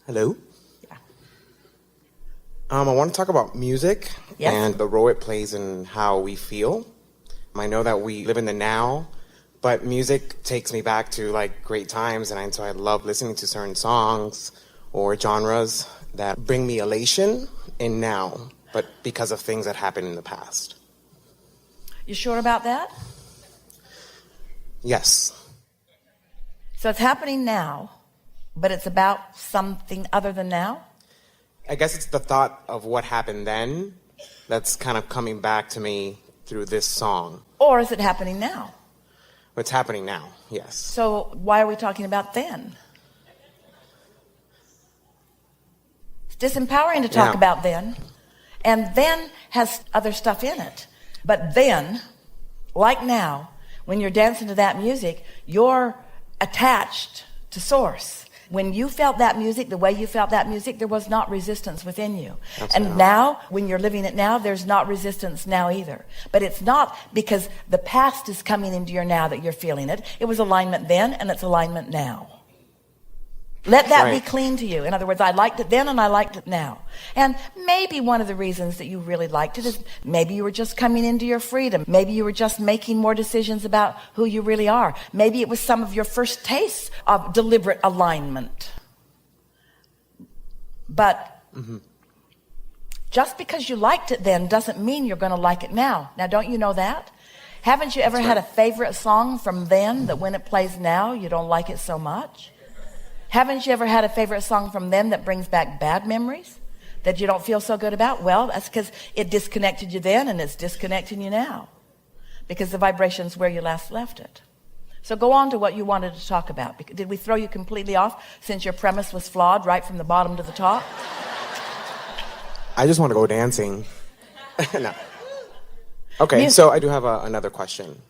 Hello. Yeah. I want to talk about music Yes. and the role it plays in how we feel. I know that we live in the now, but music takes me back to like great times, and so I love listening to certain songs or genres that bring me elation in now, but because of things that happened in the past. You sure about that? Yes. So it's happening now, but it's about something other than now? I guess it's the thought of what happened then that's kind of coming back to me through this song. Or is it happening now? What's happening now, yes. So why are we talking about then? It's disempowering to talk about then. And then has other stuff in it. But then, like now, when you're dancing to that music, you're attached to source. When you felt that music, the way you felt that music, there was not resistance within you. Absolutely. And now, when you're living it now, there's not resistance now either. But it's not because the past is coming into your now that you're feeling it. It was alignment then, and it's alignment now. Let that be clean to you. In other words, I liked it then and I liked it now. And maybe one of the reasons that you really liked it is maybe you were just coming into your freedom. Maybe you were just making more decisions about who you really are. Maybe it was some of your first tastes of deliberate alignment. But just because you liked it then doesn't mean you're going to like it now. Now, don't you know that? Haven't you ever had a favorite song from then that when it plays now, you don't like it so much? Haven't you ever had a favorite song from them that brings back bad memories that you don't feel so good about? Well, that's because it disconnected you then and it's disconnecting you now because the vibration's where you last left it. So go on to what you wanted to talk about. Did we throw you completely off since your premise was flawed right from the bottom to the top? I just want to go dancing. No. Okay, so I do have another question.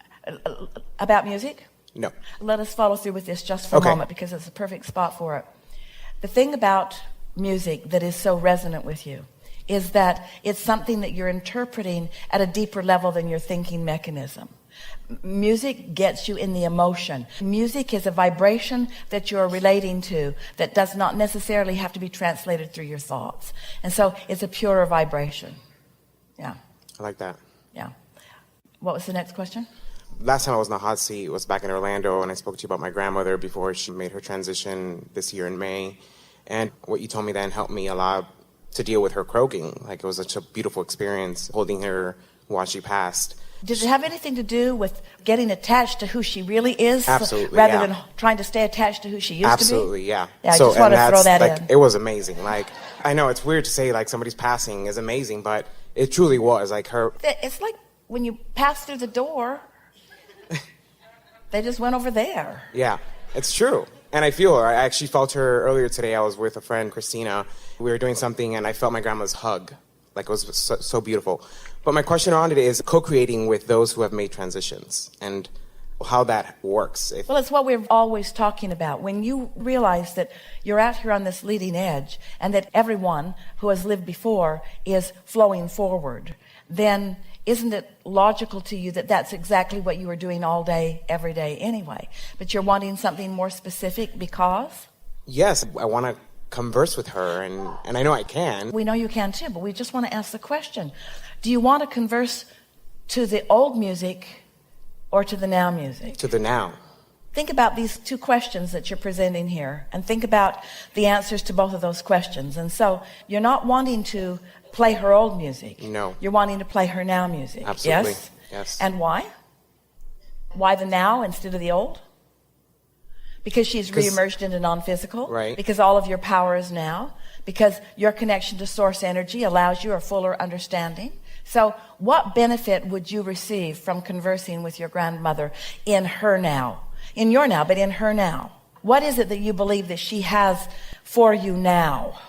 About music? No. Let us follow through with this just for a moment because it's a perfect spot for it. The thing about music that is so resonant with you is that it's something that you're interpreting at a deeper level than your thinking mechanism. Music gets you in the emotion. Music is a vibration that you're relating to that does not necessarily have to be translated through your thoughts. And so it's a purer vibration. Yeah. I like that. Yeah. What was the next question? Last time I was in the hot seat was back in Orlando, and I spoke to you about my grandmother before she made her transition this year in May. And what you told me then helped me a lot to deal with her croaking. Like, it was such a beautiful experience holding her while she passed. Did it have anything to do with getting attached to who she really is? Absolutely, rather than trying to stay attached to who she used to be? Absolutely, yeah. Yeah, I just want to throw that in. It was amazing. Like, I know it's weird to say, like, somebody's passing is amazing, but it truly was. Like, her... It's like when you pass through the door... They just went over there. Yeah, it's true. And I feel her. I actually felt her earlier today. I was with a friend, Christina. We were doing something, and I felt my grandma's hug. Like, it was so beautiful. But my question on it is co-creating with those who have made transitions and how that works. Well, it's what we're always talking about. When you realize that you're out here on this leading edge and that everyone who has lived before is flowing forward, then... isn't it logical to you that that's exactly what you were doing all day, every day anyway? But you're wanting something more specific because? Yes, I want to converse with her, and I know I can. We know you can too, but we just want to ask the question. Do you want to converse to the old music or to the now music? To the now. Think about these two questions that you're presenting here and think about the answers to both of those questions. And so you're not wanting to play her old music. No. You're wanting to play her now music. Absolutely. Yes? And why? Why the now instead of the old? Because she's reemerged into non-physical? Right. Because all of your power is now? Because your connection to source energy allows you a fuller understanding? So what benefit would you receive from conversing with your grandmother in her now? In your now, but in her now. What is it that you believe that she has for you now?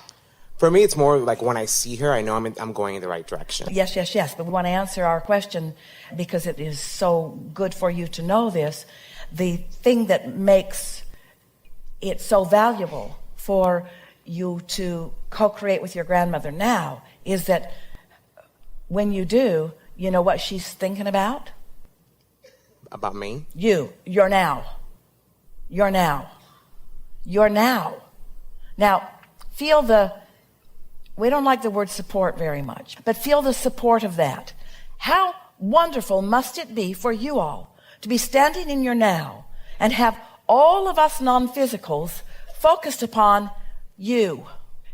For me, it's more like when I see her, I know I'm going in the right direction. Yes. But we want to answer our question because it is so good for you to know this. The thing that makes it so valuable for you to co-create with your grandmother now is that when you do, you know what she's thinking about? About me? You're now. Now, Feel we don't like the word support very much, but feel the support of that. How wonderful must it be for you all to be standing in your now and have all of us non-physicals focused upon you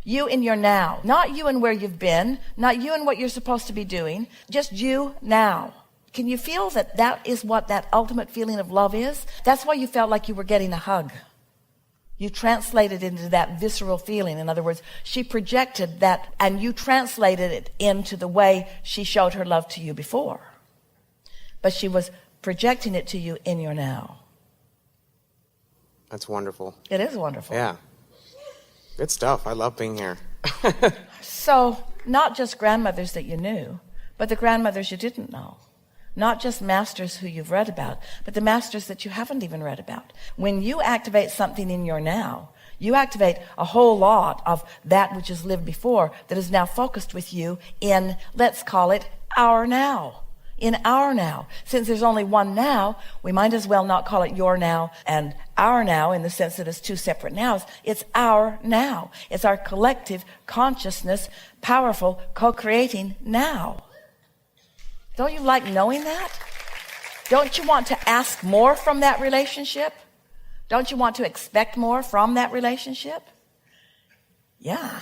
in your now, not you and where you've been, not you and what you're supposed to be doing, just you now. Can you feel that is what that ultimate feeling of love is? That's why you felt like you were getting a hug. You translated into that visceral feeling. In other words, she projected that and you translated it into the way she showed her love to you before. But she was projecting it to you in your now. That's wonderful. It is wonderful. Yeah. Good stuff. I love being here. So, not just grandmothers that you knew, but the grandmothers you didn't know. Not just masters who you've read about, but the masters that you haven't even read about. When you activate something in your now, you activate a whole lot of that which has lived before that is now focused with you in, let's call it, our now. In our now. Since there's only one now, we might as well not call it your now and our now in the sense that it's two separate nows. It's our now. It's our collective consciousness, powerful, co-creating now. Don't you like knowing that? Don't you want to ask more from that relationship? Don't you want to expect more from that relationship? Yeah.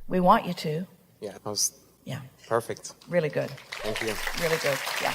We want you to. Yeah, that was Yeah. perfect. Really good. Thank you. Really good. Yeah.